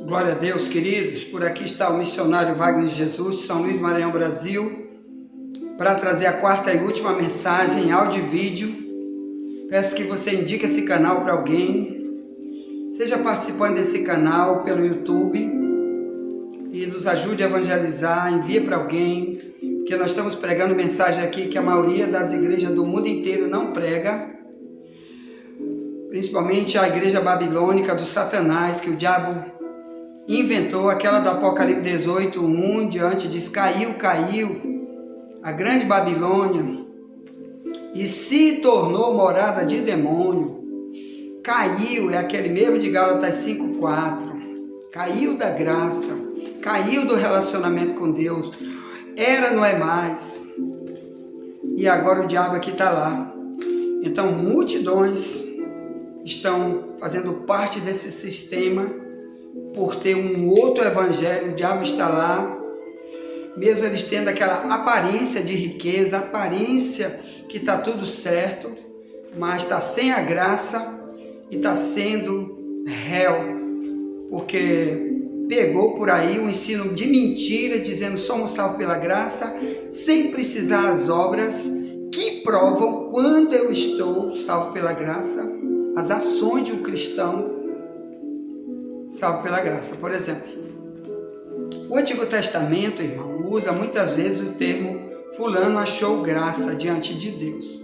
Glória a Deus, queridos. Por aqui está o missionário Wagner Jesus, São Luís, Maranhão, Brasil, para trazer a quarta e última mensagem em áudio e vídeo. Peço que você indique esse canal para alguém, seja participante desse canal pelo YouTube e nos ajude a evangelizar, envie para alguém, porque nós estamos pregando mensagem aqui que a maioria das igrejas do mundo inteiro não prega, principalmente a igreja babilônica do Satanás, que o diabo inventou, aquela do Apocalipse 18:1 diante, diz: caiu a grande Babilônia e se tornou morada de demônio. Caiu, é aquele mesmo de Gálatas 5:4, caiu da graça, caiu do relacionamento com Deus, não é mais, e agora o diabo aqui está lá. Então multidões estão fazendo parte desse sistema por ter um outro evangelho. O diabo está lá, mesmo eles tendo aquela aparência de riqueza, aparência que está tudo certo, mas está sem a graça e está sendo réu, porque pegou por aí um ensino de mentira, dizendo somos salvos pela graça, sem precisar as obras que provam quando eu estou salvo pela graça, as ações de um cristão salvo pela graça. Por exemplo, o Antigo Testamento, irmão, usa muitas vezes o termo fulano achou graça diante de Deus.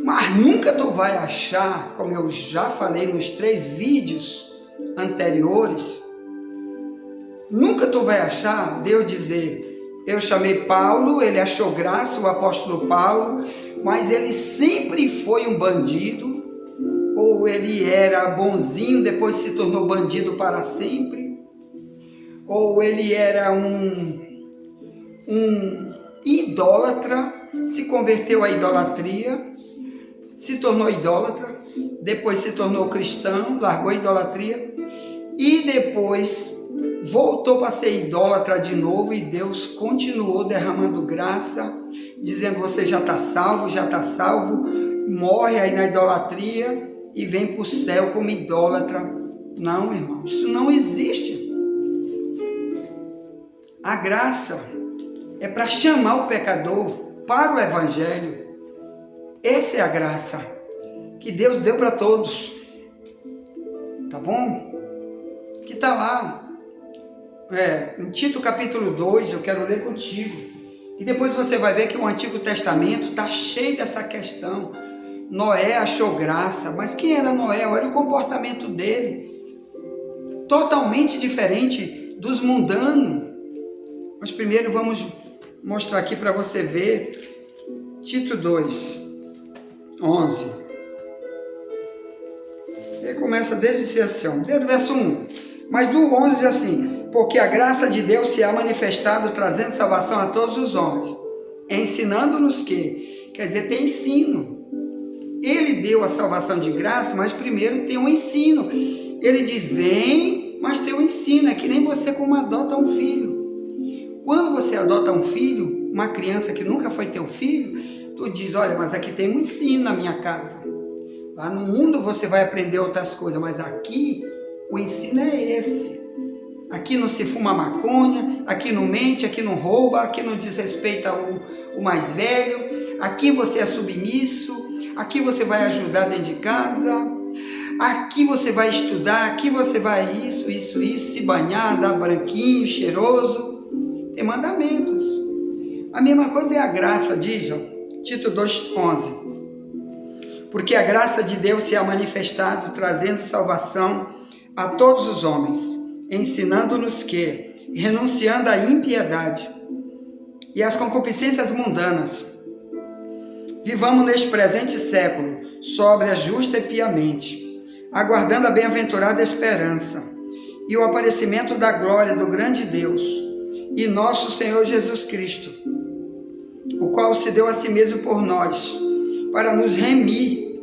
Mas nunca tu vai achar, como eu já falei nos 3 vídeos anteriores, nunca tu vai achar Deus dizer: eu chamei Paulo, ele achou graça, o apóstolo Paulo, mas ele sempre foi um bandido, ou ele era bonzinho, depois se tornou bandido para sempre, ou ele era um idólatra, se converteu à idolatria, se tornou idólatra, depois se tornou cristão, largou a idolatria, e depois voltou para ser idólatra de novo, e Deus continuou derramando graça, dizendo: você já está salvo, morre aí na idolatria, e vem para o céu como idólatra. Não, irmão, isso não existe. A graça é para chamar o pecador para o evangelho. Essa é a graça que Deus deu para todos, tá bom? Que está lá, em Tito capítulo 2, eu quero ler contigo, e depois você vai ver que o Antigo Testamento está cheio dessa questão. Noé achou graça, mas quem era Noé? Olha o comportamento dele, totalmente diferente dos mundanos. Mas primeiro vamos mostrar aqui para você ver, Tito 2, 11. Ele começa desde o verso 1, mas do 11 diz assim: porque a graça de Deus se há manifestado, trazendo salvação a todos os homens, ensinando-nos que, quer dizer, tem ensino. Ele deu a salvação de graça, mas primeiro tem um ensino. Ele diz: vem, mas tem um ensino. É que nem você como adota um filho. Quando você adota um filho, uma criança que nunca foi teu filho, tu diz: olha, mas aqui tem um ensino na minha casa. Lá no mundo você vai aprender outras coisas, mas aqui o ensino é esse. Aqui não se fuma maconha, aqui não mente, aqui não rouba, aqui não desrespeita o mais velho, aqui você é submisso, aqui você vai ajudar dentro de casa, aqui você vai estudar, aqui você vai isso, se banhar, dar branquinho, cheiroso. Tem mandamentos. A mesma coisa é a graça, diz, Tito 2:11. Porque a graça de Deus se há manifestado, trazendo salvação a todos os homens, ensinando-nos que, renunciando à impiedade e às concupiscências mundanas, vivamos neste presente século, sóbria, justa e piamente, aguardando a bem-aventurada esperança e o aparecimento da glória do grande Deus e nosso Senhor Jesus Cristo, o qual se deu a si mesmo por nós, para nos remir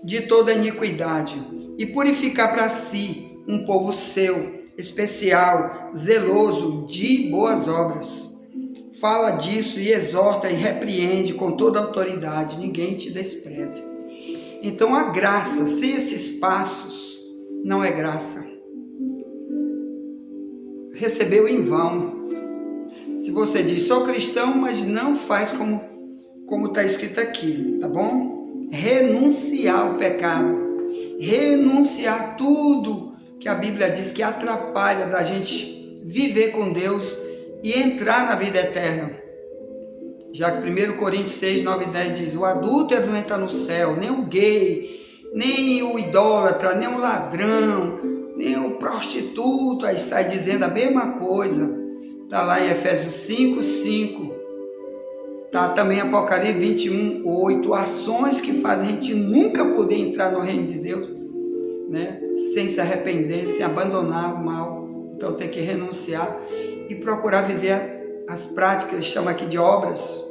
de toda iniquidade e purificar para si um povo seu, especial, zeloso de boas obras. Fala disso e exorta e repreende com toda autoridade, ninguém te despreze. Então a graça, sem esses passos, não é graça. recebeu em vão. Se você diz, sou cristão, mas não faz como está escrito aqui, tá bom? Renunciar ao pecado, renunciar tudo que a Bíblia diz que atrapalha da gente viver com Deus e entrar na vida eterna. Já que 1 Coríntios 6, 9 e 10 diz, o adúltero não entra no céu, nem o gay, nem o idólatra, nem o ladrão, nem o prostituto. Aí sai dizendo a mesma coisa. Está lá em Efésios 5, 5. Está também em Apocalipse 21, 8. Ações que fazem a gente nunca poder entrar no reino de Deus, né? Sem se arrepender, sem abandonar o mal. Então tem que renunciar e procurar viver as práticas, eles chamam aqui de obras,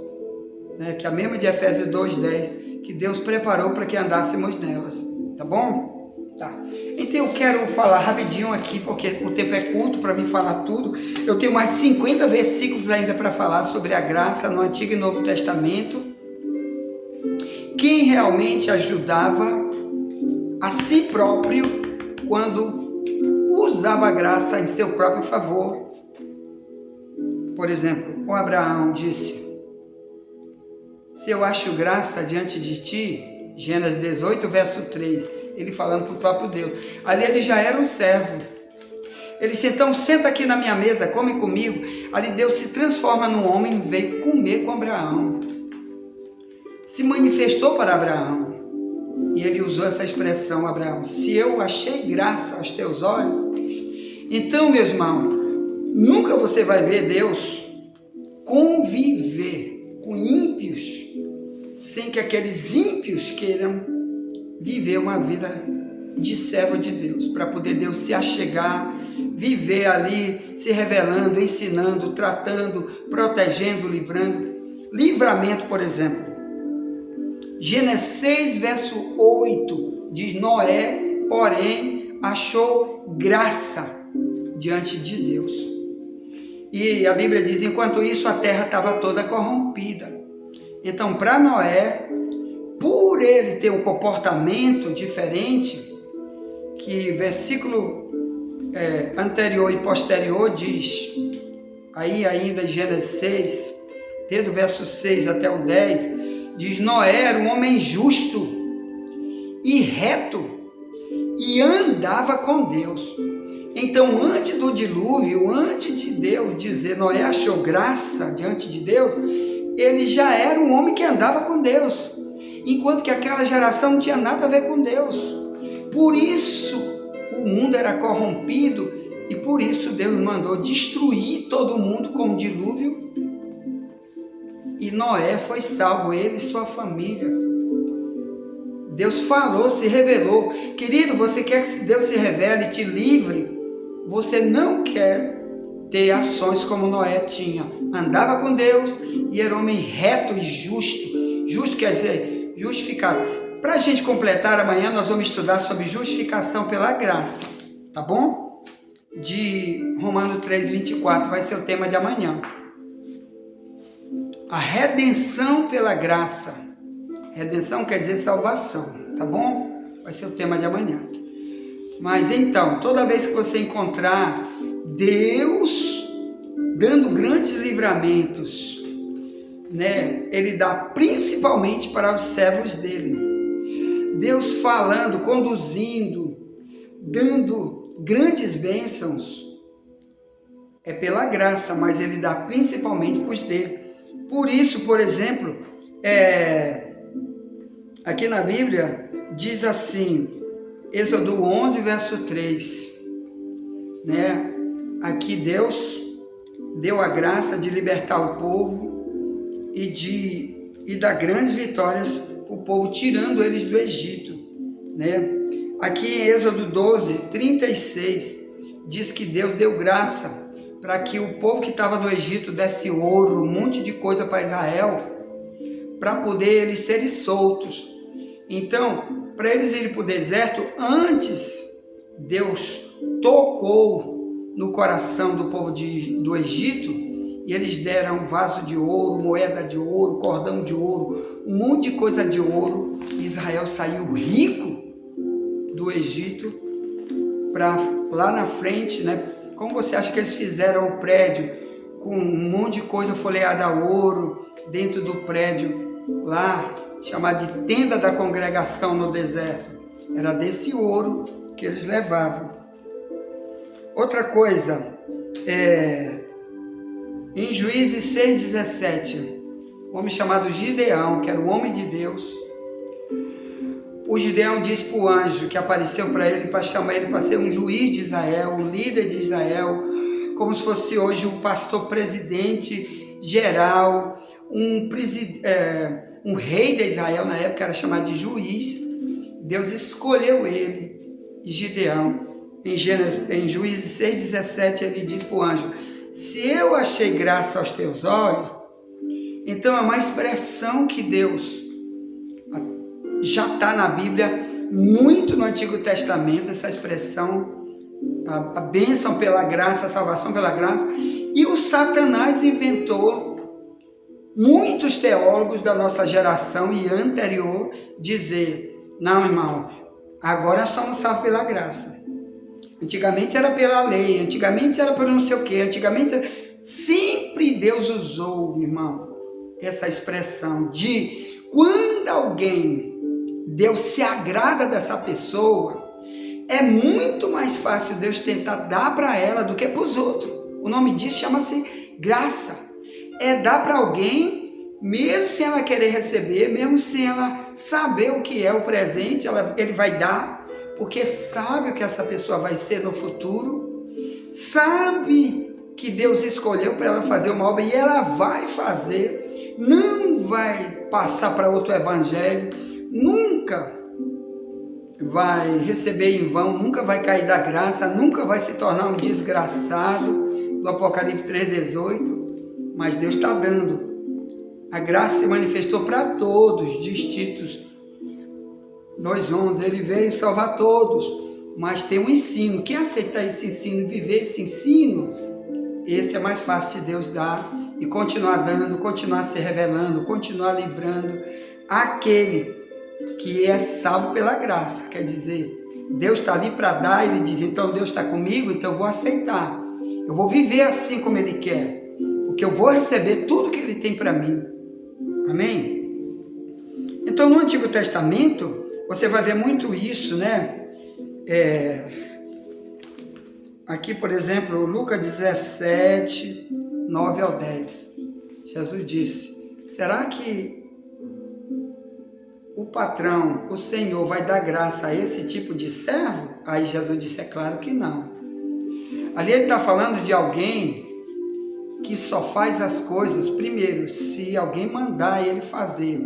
né? Que é a mesma de Efésios 2:10, que Deus preparou para que andássemos nelas, tá bom? Tá. Então eu quero falar rapidinho aqui, porque o tempo é curto para mim falar tudo. Eu tenho mais de 50 versículos ainda para falar sobre a graça no Antigo e Novo Testamento. Quem realmente ajudava a si próprio quando usava a graça em seu próprio favor. Por exemplo, o Abraão disse, se eu acho graça diante de ti, Gênesis 18, verso 3, ele falando para o próprio Deus. Ali ele já era um servo. Ele disse, então senta aqui na minha mesa, come comigo. Ali Deus se transforma num homem e veio comer com Abraão. Se manifestou para Abraão. E ele usou essa expressão, Abraão, se eu achei graça aos teus olhos, então, meus irmãos, nunca você vai ver Deus conviver com ímpios sem que aqueles ímpios queiram viver uma vida de servo de Deus, para poder Deus se achegar, viver ali, se revelando, ensinando, tratando, protegendo, livrando. Livramento, por exemplo. Gênesis 6, verso 8, diz, Noé, porém, achou graça diante de Deus. E a Bíblia diz, enquanto isso a terra estava toda corrompida. Então, para Noé, por ele ter um comportamento diferente, que versículo anterior e posterior diz, aí ainda em Gênesis 6, desde o verso 6 até o 10, diz, Noé era um homem justo e reto e andava com Deus. Então, antes do dilúvio, antes de Deus dizer, Noé achou graça diante de Deus, ele já era um homem que andava com Deus, enquanto que aquela geração não tinha nada a ver com Deus. Por isso, o mundo era corrompido e por isso Deus mandou destruir todo mundo com o dilúvio. E Noé foi salvo, ele e sua família. Deus falou, se revelou. Querido, você quer que Deus se revele e te livre? Você não quer ter ações como Noé tinha. Andava com Deus e era homem reto e justo. Justo quer dizer justificado. Para a gente completar, amanhã nós vamos estudar sobre justificação pela graça. Tá bom? De Romanos 3, 24 vai ser o tema de amanhã. A redenção pela graça. Redenção quer dizer salvação, tá bom? Vai ser o tema de amanhã. Mas então, toda vez que você encontrar Deus dando grandes livramentos, né? Ele dá principalmente para os servos dele. Deus falando, conduzindo, dando grandes bênçãos, é pela graça, mas ele dá principalmente para os dele. Por isso, por exemplo, aqui na Bíblia diz assim, Êxodo 11, verso 3, né? Aqui Deus deu a graça de libertar o povo e dar grandes vitórias o povo, tirando eles do Egito, né? Aqui em Êxodo 12, 36, diz que Deus deu graça para que o povo que estava no Egito desse ouro, um monte de coisa para Israel, para poder eles serem soltos. Então, para eles irem para o deserto, antes Deus tocou no coração do povo do Egito, e eles deram um vaso de ouro, moeda de ouro, cordão de ouro, um monte de coisa de ouro. Israel saiu rico do Egito, para lá na frente, né, Como você acha que eles fizeram o prédio com um monte de coisa folheada a ouro dentro do prédio lá, chamado de tenda da congregação no deserto? Era desse ouro que eles levavam. Outra coisa, em Juízes 6,17, um homem chamado Gideão, que era um homem de Deus, o Gideão disse para o anjo que apareceu para ele, para chamar ele para ser um juiz de Israel, um líder de Israel, como se fosse hoje um pastor presidente geral, um rei de Israel, na época era chamado de juiz. Deus escolheu ele, Gideão. Em Juízes 6,17 ele diz para o anjo: se eu achei graça aos teus olhos, então é uma expressão que Deus já está na Bíblia, muito no Antigo Testamento, essa expressão, a bênção pela graça, a salvação pela graça. E o Satanás inventou, muitos teólogos da nossa geração e anterior, dizer: não, irmão, agora nós somos salvos pela graça. Antigamente era pela lei, antigamente era por não sei o que, sempre Deus usou, irmão, essa expressão de quando alguém, Deus se agrada dessa pessoa, é muito mais fácil Deus tentar dar para ela do que para os outros. O nome disso chama-se graça. É dar para alguém, mesmo sem ela querer receber, mesmo sem ela saber o que é o presente, ele vai dar, porque sabe o que essa pessoa vai ser no futuro, sabe que Deus escolheu para ela fazer uma obra e ela vai fazer, não vai passar para outro evangelho, nunca vai receber em vão, nunca vai cair da graça, nunca vai se tornar um desgraçado, do Apocalipse 3,18, mas Deus está dando. A graça se manifestou para todos, diz Tito 2,11, ele veio salvar todos, mas tem um ensino. Quem aceitar esse ensino, viver esse ensino, esse é mais fácil de Deus dar e continuar dando, continuar se revelando, continuar livrando aquele que é salvo pela graça. Quer dizer, Deus está ali para dar, ele diz: então Deus está comigo, então eu vou aceitar, eu vou viver assim como ele quer, porque eu vou receber tudo que ele tem para mim. Amém? Então no Antigo Testamento você vai ver muito isso, né? Aqui, por exemplo, Lucas 17, 9 ao 10. Jesus disse: será que o patrão, o Senhor, vai dar graça a esse tipo de servo? Aí Jesus disse: é claro que não. Ali ele está falando de alguém que só faz as coisas, primeiro, se alguém mandar ele fazer,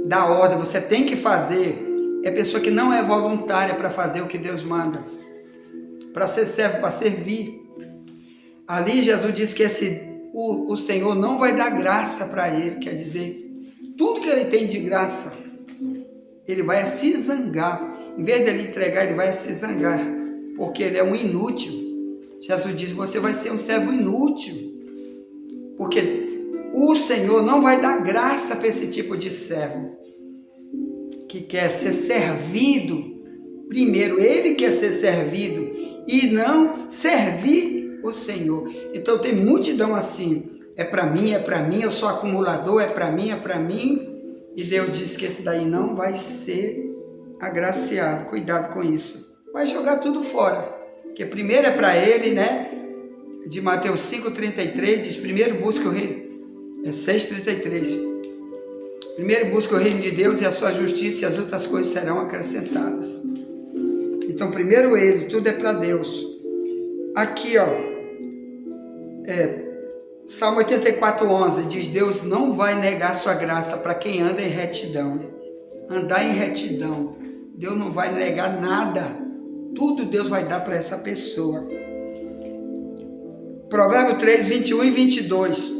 dá ordem, você tem que fazer. É pessoa que não é voluntária para fazer o que Deus manda, para ser servo, para servir. Ali Jesus disse que o Senhor não vai dar graça para ele, quer dizer, tudo que ele tem de graça, ele vai se zangar. Em vez dele entregar, ele vai se zangar, porque ele é um inútil. Jesus diz: você vai ser um servo inútil, porque o Senhor não vai dar graça para esse tipo de servo, que quer ser servido. Primeiro, ele quer ser servido e não servir o Senhor. Então tem multidão assim: é para mim, eu sou acumulador, é para mim. E Deus diz que esse daí não vai ser agraciado. Cuidado com isso. Vai jogar tudo fora. Porque primeiro é para ele, né? De Mateus 5,33 diz: primeiro busca o reino. É 6,33. Primeiro busca o reino de Deus e a sua justiça, e as outras coisas serão acrescentadas. Então primeiro ele, tudo é para Deus. Aqui, ó, Salmo 84,11 diz: Deus não vai negar sua graça para quem anda em retidão. Andar em retidão, Deus não vai negar nada. Tudo Deus vai dar para essa pessoa. Provérbio 3, 21 e 22.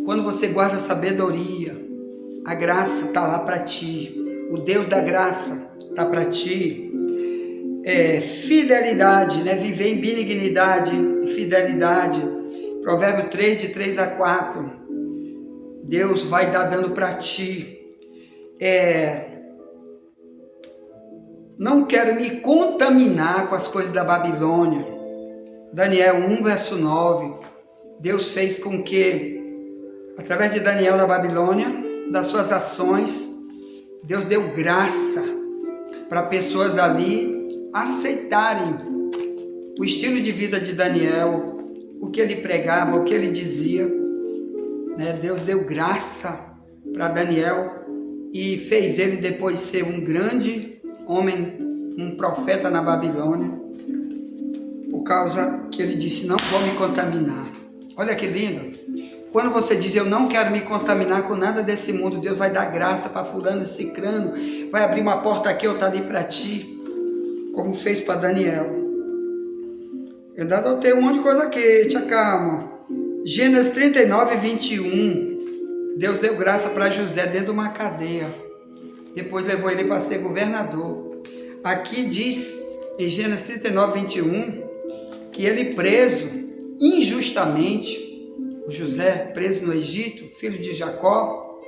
Quando você guarda a sabedoria, a graça está lá para ti. O Deus da graça está para ti. Fidelidade, né? Viver em benignidade e fidelidade. Provérbio 3, de 3 a 4. Deus vai dar dando para ti. Não quero me contaminar com as coisas da Babilônia. Daniel 1, verso 9, Deus fez com que, através de Daniel na Babilônia, das suas ações, Deus deu graça para pessoas ali aceitarem o estilo de vida de Daniel, o que ele pregava, o que ele dizia. Deus deu graça para Daniel e fez ele depois ser um grande homem, um profeta na Babilônia, por causa que ele disse: não vou me contaminar. Olha que lindo. Quando você diz: eu não quero me contaminar com nada desse mundo, Deus vai dar graça para fulano e cicrano, vai abrir uma porta aqui, outra ali para ti, como fez para Daniel. Eu ainda anotei um monte de coisa aqui, te acalma. Gênesis 39, 21. Deus deu graça para José dentro de uma cadeia. Depois levou ele para ser governador. Aqui diz, em Gênesis 39, 21, que ele preso injustamente, o José preso no Egito, filho de Jacó,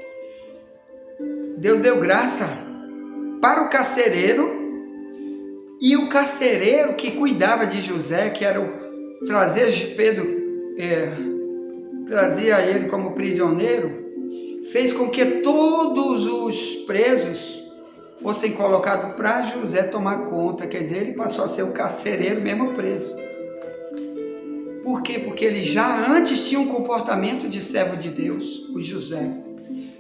Deus deu graça para o carcereiro, e o carcereiro que cuidava de José, que era o trazia ele como prisioneiro, fez com que todos os presos fossem colocados para José tomar conta. Quer dizer, ele passou a ser o carcereiro mesmo preso. Por quê? Porque ele já antes tinha um comportamento de servo de Deus, o José.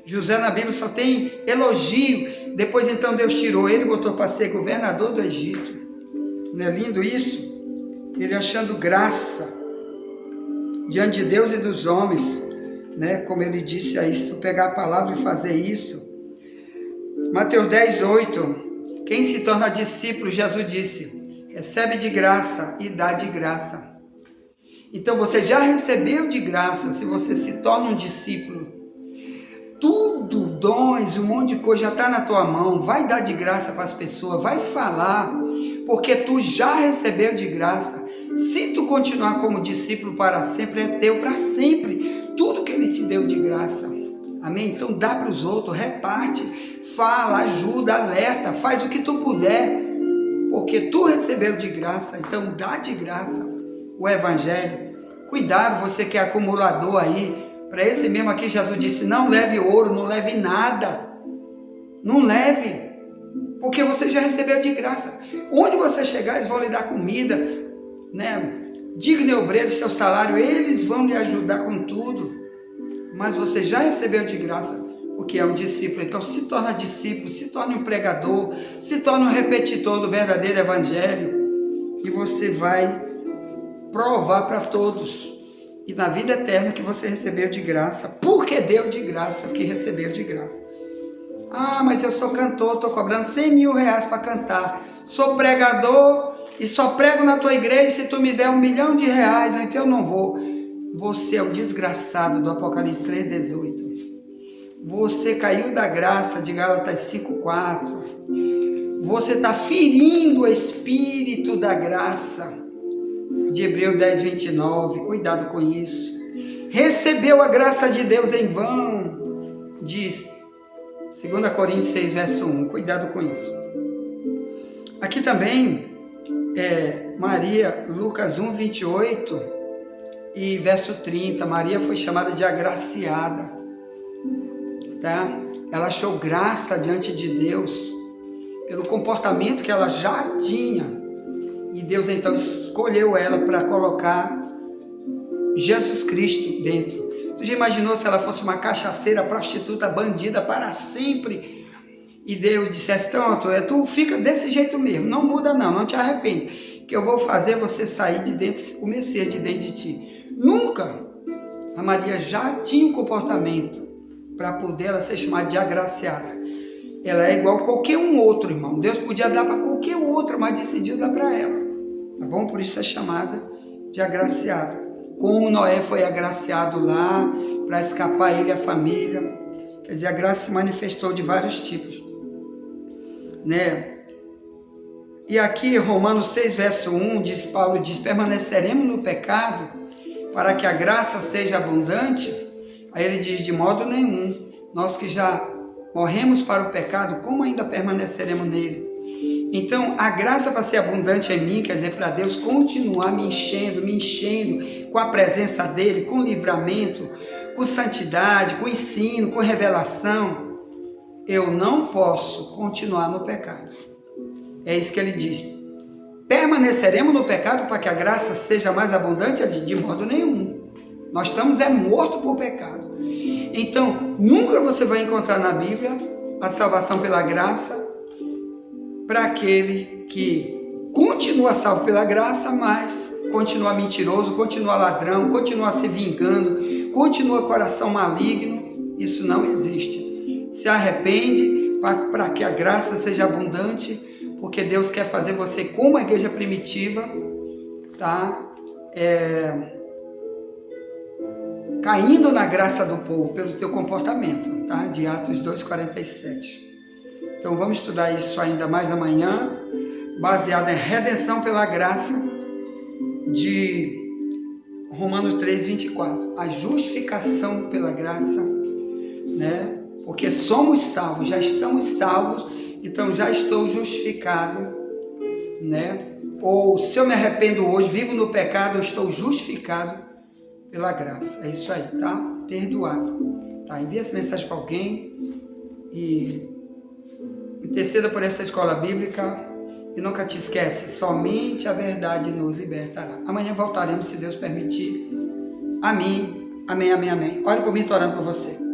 José na Bíblia só tem elogio. Depois então Deus tirou ele e botou para ser governador do Egito. Não é lindo isso? Ele achando graça diante de Deus e dos homens, como ele disse aí, se tu pegar a palavra e fazer isso. Mateus 10, 8. Quem se torna discípulo, Jesus disse, recebe de graça e dá de graça. Então você já recebeu de graça se você se torna um discípulo. Tudo, dons, um monte de coisa já está na tua mão. Vai dar de graça para as pessoas, vai falar, porque tu já recebeu de graça. Se tu continuar como discípulo para sempre, é teu para sempre. Tudo que ele te deu de graça. Amém? Então dá para os outros, reparte, fala, ajuda, alerta, faz o que tu puder, porque tu recebeu de graça, então dá de graça o evangelho. Cuidado, você que é acumulador aí, para esse mesmo aqui Jesus disse, não leve ouro, não leve nada, não leve, porque você já recebeu de graça. Onde você chegar, eles vão lhe dar comida, digne obreiro, seu salário, eles vão lhe ajudar com tudo, mas você já recebeu de graça, porque é um discípulo. Então se torna discípulo, se torne um pregador, se torne um repetidor do verdadeiro evangelho, e você vai provar para todos, e na vida eterna que você recebeu de graça, porque deu de graça, que recebeu de graça. Ah, mas eu sou cantor, estou cobrando 100 mil reais para cantar, sou pregador e só prego na tua igreja se tu me der R$1 milhão, então eu não vou. Você é o desgraçado do Apocalipse 3,18. Você caiu da graça de Gálatas 5,4. Você está ferindo o espírito da graça de Hebreus 10,29. Cuidado com isso. Recebeu a graça de Deus em vão, diz 2 Coríntios 6, verso 1. Cuidado com isso. Aqui também Maria, Lucas 1, 28 e verso 30. Maria foi chamada de agraciada, tá? Ela achou graça diante de Deus pelo comportamento que ela já tinha. E Deus então escolheu ela para colocar Jesus Cristo dentro. Tu já imaginou se ela fosse uma cachaceira, prostituta, bandida para sempre? E Deus dissesse, tanto, tu fica desse jeito mesmo, não muda não te arrepende, que eu vou fazer você sair de dentro, o Messias de dentro de ti. Nunca! A Maria já tinha um comportamento para poder ela ser chamada de agraciada. Ela é igual a qualquer um outro, irmão. Deus podia dar para qualquer outro, mas decidiu dar para ela. Tá bom? Por isso é chamada de agraciada. Como Noé foi agraciado lá, para escapar ele e a família. Quer dizer, a graça se manifestou de vários tipos. E aqui, Romanos 6, verso 1, Paulo diz, permaneceremos no pecado para que a graça seja abundante? Aí ele diz, de modo nenhum. Nós que já morremos para o pecado, como ainda permaneceremos nele? Então, a graça para ser abundante em mim, quer dizer, para Deus continuar me enchendo com a presença dEle, com livramento, com santidade, com ensino, com revelação, eu não posso continuar no pecado. É isso que ele diz. Permaneceremos no pecado para que a graça seja mais abundante? De modo nenhum. Nós estamos mortos por pecado. Então, nunca você vai encontrar na Bíblia a salvação pela graça para aquele que continua salvo pela graça, mas continua mentiroso, continua ladrão, continua se vingando, continua coração maligno. Isso não existe. Se arrepende para que a graça seja abundante, porque Deus quer fazer você como a igreja primitiva, tá? Caindo na graça do povo pelo teu comportamento, tá? De Atos 2:47. Então vamos estudar isso ainda mais amanhã, baseado em redenção pela graça de Romanos 3:24. A justificação pela graça, né? Porque somos salvos, já estamos salvos, então já estou justificado, né? Ou se eu me arrependo hoje, vivo no pecado, eu estou justificado pela graça. É isso aí, tá? Perdoado. Tá? Envia essa mensagem para alguém e interceda por essa escola bíblica e nunca te esquece, somente a verdade nos libertará. Amanhã voltaremos, se Deus permitir. Amém, amém, amém, amém. Olhe por mim, estou orando por você.